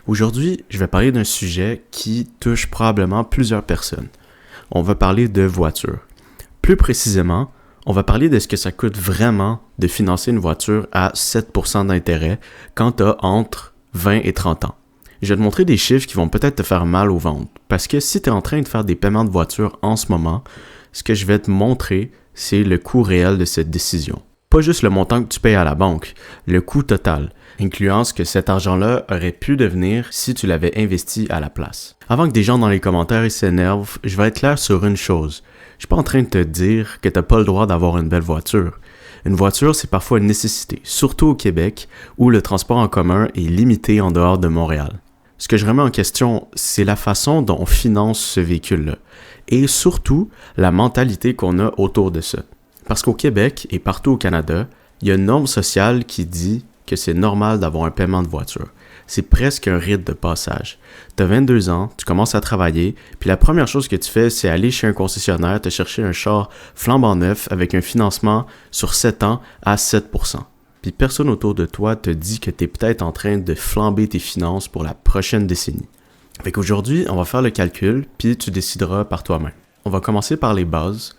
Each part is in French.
Aujourd'hui, je vais parler d'un sujet qui touche probablement plusieurs personnes. On va parler de voitures. Plus précisément, on va parler de ce que ça coûte vraiment de financer une voiture à 7% d'intérêt quand tu as entre 20 et 30 ans. Je vais te montrer des chiffres qui vont peut-être te faire mal au ventre, parce que si tu es en train de faire des paiements de voiture en ce moment, ce que je vais te montrer, c'est le coût réel de cette décision. Pas juste le montant que tu payes à la banque, le coût total, incluant ce que cet argent-là aurait pu devenir si tu l'avais investi à la place. Avant que des gens dans les commentaires ils s'énervent, je vais être clair sur une chose. Je suis pas en train de te dire que tu n'as pas le droit d'avoir une belle voiture. Une voiture, c'est parfois une nécessité, surtout au Québec, où le transport en commun est limité en dehors de Montréal. Ce que je remets en question, c'est la façon dont on finance ce véhicule-là, et surtout la mentalité qu'on a autour de ça. Parce qu'au Québec et partout au Canada, il y a une norme sociale qui dit que c'est normal d'avoir un paiement de voiture. C'est presque un rite de passage. Tu as 22 ans, tu commences à travailler, puis la première chose que tu fais, c'est aller chez un concessionnaire, te chercher un char flambant neuf avec un financement sur 7 ans à 7%. Puis personne autour de toi te dit que tu es peut-être en train de flamber tes finances pour la prochaine décennie. Fait qu'aujourd'hui, on va faire le calcul, puis tu décideras par toi-même. On va commencer par les bases.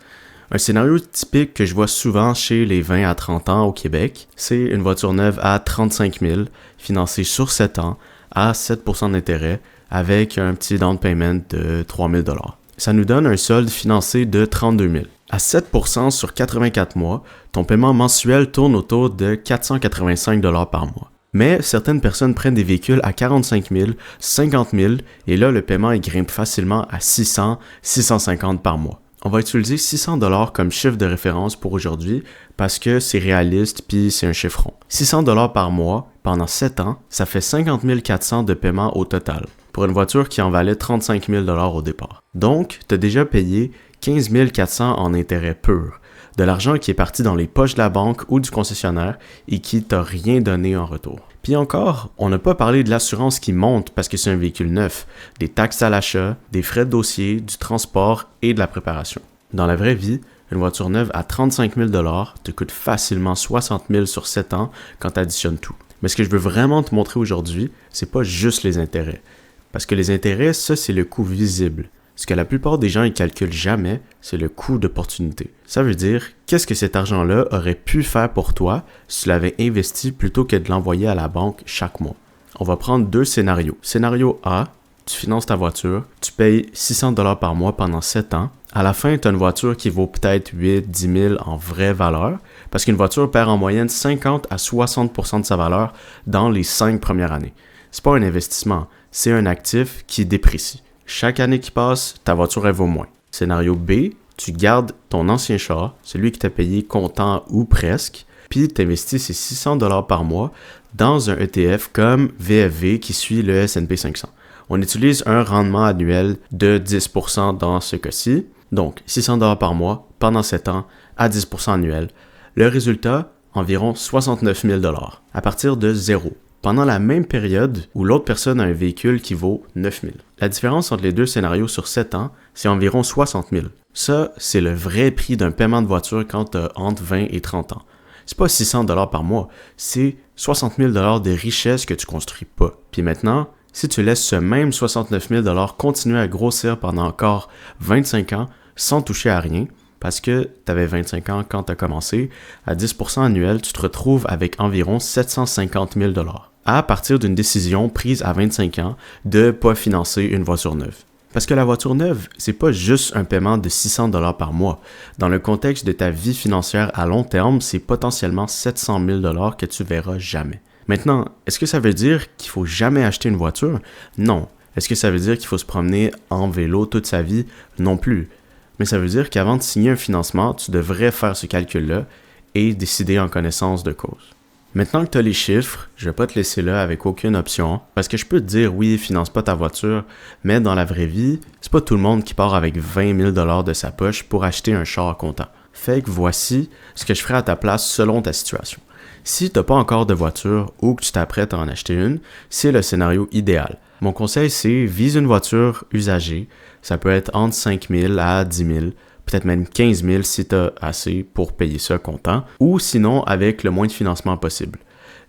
Un scénario typique que je vois souvent chez les 20 à 30 ans au Québec, c'est une voiture neuve à 35 000, financée sur 7 ans, à 7% d'intérêt, avec un petit down payment de 3 000 $. Ça nous donne un solde financé de 32 000. À 7% sur 84 mois, ton paiement mensuel tourne autour de 485 $ par mois. Mais certaines personnes prennent des véhicules à 45 000, 50 000, et là, le paiement il grimpe facilement à 600, 650 par mois. On va utiliser 600 $ comme chiffre de référence pour aujourd'hui parce que c'est réaliste puis c'est un chiffron. 600 $ par mois pendant 7 ans, ça fait 50 400 de paiement au total pour une voiture qui en valait 35 000 $ au départ. Donc, tu as déjà payé 15 400 en intérêt pur, de l'argent qui est parti dans les poches de la banque ou du concessionnaire et qui t'a rien donné en retour. Puis encore, on n'a pas parlé de l'assurance qui monte parce que c'est un véhicule neuf, des taxes à l'achat, des frais de dossier, du transport et de la préparation. Dans la vraie vie, une voiture neuve à 35 000 $ te coûte facilement 60 000 sur 7 ans quand tu additionnes tout. Mais ce que je veux vraiment te montrer aujourd'hui, c'est pas juste les intérêts. Parce que les intérêts, ça c'est le coût visible. Ce que la plupart des gens ne calculent jamais, c'est le coût d'opportunité. Ça veut dire, qu'est-ce que cet argent-là aurait pu faire pour toi si tu l'avais investi plutôt que de l'envoyer à la banque chaque mois? On va prendre deux scénarios. Scénario A, tu finances ta voiture, tu payes 600 $ par mois pendant 7 ans. À la fin, tu as une voiture qui vaut peut-être 8, 10 000 en vraie valeur, parce qu'une voiture perd en moyenne 50 à 60% de sa valeur dans les 5 premières années. C'est pas un investissement, c'est un actif qui déprécie. Chaque année qui passe, ta voiture elle vaut moins. Scénario B, tu gardes ton ancien char, celui qui t'a payé comptant ou presque, puis tu investis ces 600 $ par mois dans un ETF comme VFV qui suit le S&P 500. On utilise un rendement annuel de 10% dans ce cas-ci, donc 600 $ par mois pendant 7 ans à 10% annuel. Le résultat, environ 69 000 $ à partir de zéro. Pendant la même période où l'autre personne a un véhicule qui vaut 9 000. La différence entre les deux scénarios sur 7 ans, c'est environ 60 000. Ça, c'est le vrai prix d'un paiement de voiture quand tu as entre 20 et 30 ans. C'est pas 600 $ par mois, c'est 60 000 $ de richesse que tu construis pas. Puis maintenant, si tu laisses ce même 69 000 $ continuer à grossir pendant encore 25 ans sans toucher à rien, parce que tu avais 25 ans quand tu as commencé, à 10% annuel, tu te retrouves avec environ 750 000 $ à partir d'une décision prise à 25 ans de ne pas financer une voiture neuve. Parce que la voiture neuve, c'est pas juste un paiement de 600 $ par mois. Dans le contexte de ta vie financière à long terme, c'est potentiellement 700 000 $ que tu verras jamais. Maintenant, est-ce que ça veut dire qu'il faut jamais acheter une voiture? Non. Est-ce que ça veut dire qu'il faut se promener en vélo toute sa vie? Non plus. Mais ça veut dire qu'avant de signer un financement, tu devrais faire ce calcul-là et décider en connaissance de cause. Maintenant que tu as les chiffres, je vais pas te laisser là avec aucune option, parce que je peux te dire oui, finance pas ta voiture, mais dans la vraie vie, c'est pas tout le monde qui part avec 20 000 $ de sa poche pour acheter un char comptant. Fait que voici ce que je ferai à ta place selon ta situation. Si t'as pas encore de voiture ou que tu t'apprêtes à en acheter une, c'est le scénario idéal. Mon conseil, c'est vise une voiture usagée, ça peut être entre 5 000 à 10 000, peut-être même 15 000 si tu as assez pour payer ça comptant, ou sinon avec le moins de financement possible.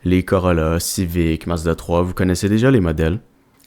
Les Corolla, Civic, Mazda 3, vous connaissez déjà les modèles.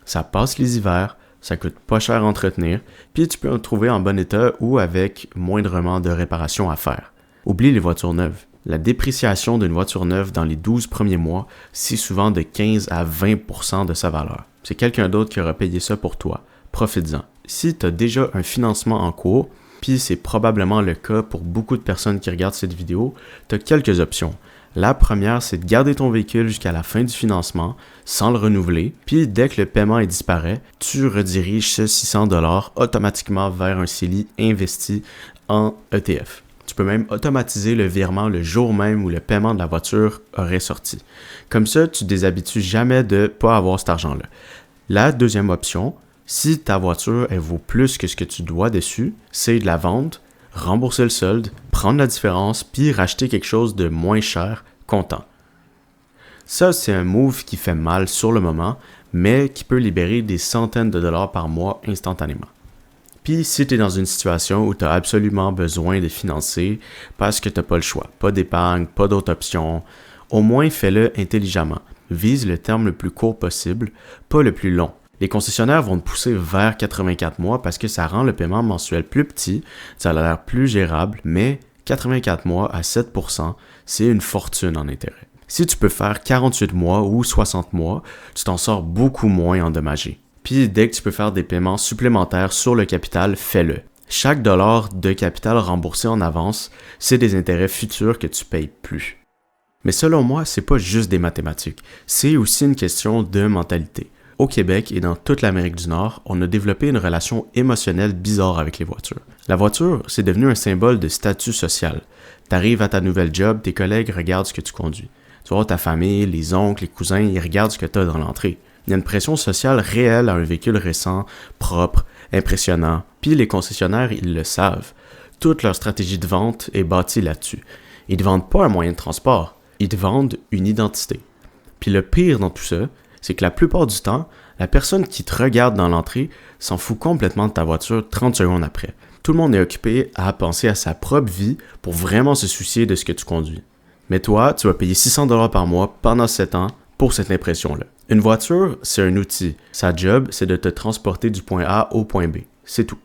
Ça passe les hivers, ça coûte pas cher à entretenir, puis tu peux en trouver en bon état ou avec moindrement de réparations à faire. Oublie les voitures neuves. La dépréciation d'une voiture neuve dans les 12 premiers mois, c'est souvent de 15 à 20% de sa valeur. C'est quelqu'un d'autre qui aura payé ça pour toi. Profites-en. Si tu as déjà un financement en cours, puis c'est probablement le cas pour beaucoup de personnes qui regardent cette vidéo, tu as quelques options. La première, c'est de garder ton véhicule jusqu'à la fin du financement sans le renouveler, puis dès que le paiement est disparaît, tu rediriges ce 600$ automatiquement vers un CELI investi en ETF. Tu peux même automatiser le virement le jour même où le paiement de la voiture aurait sorti. Comme ça, tu ne déshabitues jamais de ne pas avoir cet argent-là. La deuxième option, si ta voiture elle vaut plus que ce que tu dois dessus, c'est de la vendre, rembourser le solde, prendre la différence, puis racheter quelque chose de moins cher, comptant. Ça, c'est un move qui fait mal sur le moment, mais qui peut libérer des centaines de dollars par mois instantanément. Puis si tu es dans une situation où tu as absolument besoin de financer parce que tu n'as pas le choix, pas d'épargne, pas d'autres options, au moins fais-le intelligemment. Vise le terme le plus court possible, pas le plus long. Les concessionnaires vont te pousser vers 84 mois parce que ça rend le paiement mensuel plus petit, ça a l'air plus gérable, mais 84 mois à 7%, c'est une fortune en intérêt. Si tu peux faire 48 mois ou 60 mois, tu t'en sors beaucoup moins endommagé. Puis dès que tu peux faire des paiements supplémentaires sur le capital, fais-le. Chaque dollar de capital remboursé en avance, c'est des intérêts futurs que tu payes plus. Mais selon moi, c'est pas juste des mathématiques, c'est aussi une question de mentalité. Au Québec et dans toute l'Amérique du Nord, on a développé une relation émotionnelle bizarre avec les voitures. La voiture, c'est devenu un symbole de statut social. T'arrives à ta nouvelle job, tes collègues regardent ce que tu conduis. Tu vois, ta famille, les oncles, les cousins, ils regardent ce que tu as dans l'entrée. Il y a une pression sociale réelle à un véhicule récent, propre, impressionnant, puis les concessionnaires, ils le savent. Toute leur stratégie de vente est bâtie là-dessus. Ils ne vendent pas un moyen de transport, ils te vendent une identité. Puis le pire dans tout ça, c'est que la plupart du temps, la personne qui te regarde dans l'entrée s'en fout complètement de ta voiture 30 secondes après. Tout le monde est occupé à penser à sa propre vie pour vraiment se soucier de ce que tu conduis. Mais toi, tu vas payer 600$ par mois pendant 7 ans pour cette impression-là. Une voiture, c'est un outil. Sa job, c'est de te transporter du point A au point B. C'est tout.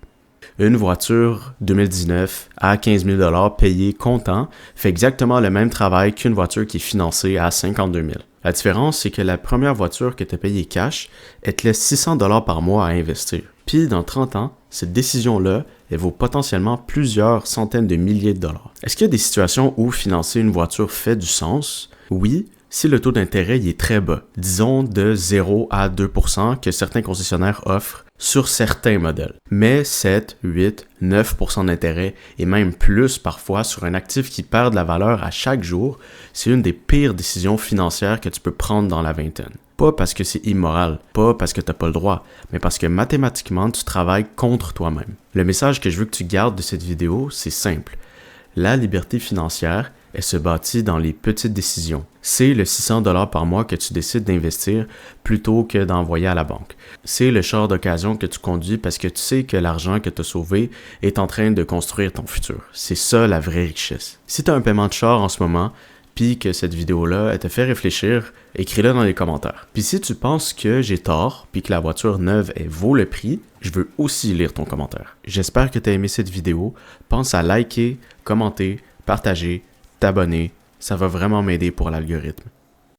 Une voiture 2019 à 15 000$ payée comptant fait exactement le même travail qu'une voiture qui est financée à 52 000$. La différence, c'est que la première voiture que tu as payée cash, elle te laisse 600$ par mois à investir. Puis, dans 30 ans, cette décision-là, elle vaut potentiellement plusieurs centaines de milliers de dollars. Est-ce qu'il y a des situations où financer une voiture fait du sens? Oui, si le taux d'intérêt il est très bas, disons de 0 à 2% que certains concessionnaires offrent sur certains modèles. Mais 7, 8, 9% d'intérêt et même plus parfois sur un actif qui perd de la valeur à chaque jour, c'est une des pires décisions financières que tu peux prendre dans la vingtaine. Pas parce que c'est immoral, pas parce que tu n'as pas le droit, mais parce que mathématiquement, tu travailles contre toi-même. Le message que je veux que tu gardes de cette vidéo, c'est simple. La liberté financière, elle se bâtit dans les petites décisions. C'est le 600$ par mois que tu décides d'investir plutôt que d'envoyer à la banque. C'est le char d'occasion que tu conduis parce que tu sais que l'argent que tu as sauvé est en train de construire ton futur. C'est ça la vraie richesse. Si tu as un paiement de char en ce moment, puis que cette vidéo-là, elle te fait réfléchir, écris-le dans les commentaires. Puis si tu penses que j'ai tort, puis que la voiture neuve, elle vaut le prix, je veux aussi lire ton commentaire. J'espère que tu as aimé cette vidéo. Pense à liker, commenter, partager, t'abonner. Ça va vraiment m'aider pour l'algorithme.